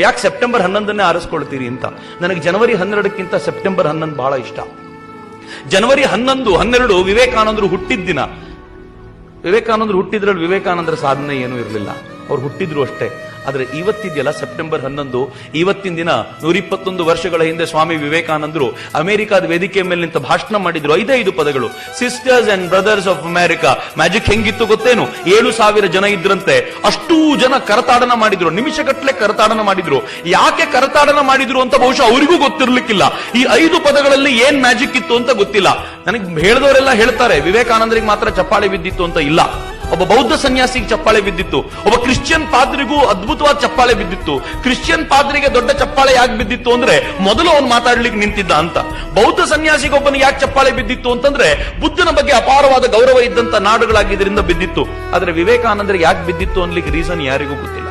ಯಾಕೆ ಸೆಪ್ಟೆಂಬರ್ 11ನೇ ಆರಿಸ್ಕೊಳ್ತೀರಿ ಅಂತ. ನನಗೆ ಜನವರಿ 12ಕ್ಕಿಂತ ಸೆಪ್ಟೆಂಬರ್ 11 ಬಹಳ ಇಷ್ಟ. ಜನವರಿ 11, 12 ವಿವೇಕಾನಂದರು ಹುಟ್ಟಿದ ದಿನ. ವಿವೇಕಾನಂದರು ಹುಟ್ಟಿದ್ರಲ್ಲಿ ವಿವೇಕಾನಂದರ ಸಾಧನೆ ಏನೂ ಇರಲಿಲ್ಲ, ಅವ್ರು ಹುಟ್ಟಿದ್ರು ಅಷ್ಟೇ. ಆದ್ರೆ ಇವತ್ತಿದೆಯಲ್ಲ ಸೆಪ್ಟೆಂಬರ್ 11, ಇವತ್ತಿನ ದಿನ 121 ವರ್ಷಗಳ ಹಿಂದೆ ಸ್ವಾಮಿ ವಿವೇಕಾನಂದರು ಅಮೆರಿಕಾದ ವೇದಿಕೆ ಮೇಲೆ ನಿಂತ ಭಾಷಣ ಮಾಡಿದ್ರು. 5 ಪದಗಳು. Sisters and brothers of America. Magic ಹೆಂಗಿತ್ತು ಗೊತ್ತೇನು? 7,000 ಜನ ಇದ್ರಂತೆ. ಅಷ್ಟೂ ಜನ ಕರತಾಡನ ಮಾಡಿದ್ರು, ನಿಮಿಷಗಟ್ಟಲೆ ಕರತಾಡನ ಮಾಡಿದ್ರು. ಯಾಕೆ ಕರತಾಡನ ಮಾಡಿದ್ರು ಅಂತ ಬಹುಶಃ ಅವರಿಗೂ ಗೊತ್ತಿರ್ಲಿಕ್ಕಿಲ್ಲ. ಈ 5 ಪದಗಳಲ್ಲಿ ಏನ್ ಮ್ಯಾಜಿಕ್ ಇತ್ತು ಅಂತ ಗೊತ್ತಿಲ್ಲ. ನನಗೆ ಹೇಳಿದವರೆಲ್ಲ ಹೇಳ್ತಾರೆ ವಿವೇಕಾನಂದರಿಗೆ ಮಾತ್ರ ಚಪ್ಪಾಳೆ ಬಿದ್ದಿತ್ತು ಅಂತ. ಇಲ್ಲ, ಒಬ್ಬ ಬೌದ್ಧ ಸನ್ಯಾಸಿಗೆ ಚಪ್ಪಾಳೆ ಬಿದ್ದಿತ್ತು, ಒಬ್ಬ ಕ್ರಿಶ್ಚಿಯನ್ ಪಾದ್ರಿಗೂ ಅದ್ಭುತವಾದ ಚಪ್ಪಾಳೆ ಬಿದ್ದಿತ್ತು. ಕ್ರಿಶ್ಚಿಯನ್ ಪಾದ್ರಿಗೆ ದೊಡ್ಡ ಚಪ್ಪಾಳೆ ಯಾಕೆ ಬಿದ್ದಿತ್ತು ಅಂದ್ರೆ ಮೊದಲು ಅವನು ಮಾತಾಡ್ಲಿಕ್ಕೆ ನಿಂತಿದ್ದ ಅಂತ. ಬೌದ್ಧ ಸನ್ಯಾಸಿಗೊಬ್ಬನಿಗೆ ಯಾಕೆ ಚಪ್ಪಾಳೆ ಬಿದ್ದಿತ್ತು ಅಂತಂದ್ರೆ ಬುದ್ಧನ ಬಗ್ಗೆ ಅಪಾರವಾದ ಗೌರವ ಇದ್ದಂತ ನಾಡುಗಳಾಗಿದ್ದರಿಂದ ಬಿದ್ದಿತ್ತು. ಆದ್ರೆ ವಿವೇಕಾನಂದರಿಗೆ ಯಾಕೆ ಬಿದ್ದಿತ್ತು ಅನ್ಲಿಕ್ಕೆ ರೀಸನ್ ಯಾರಿಗೂ ಗೊತ್ತಿಲ್ಲ.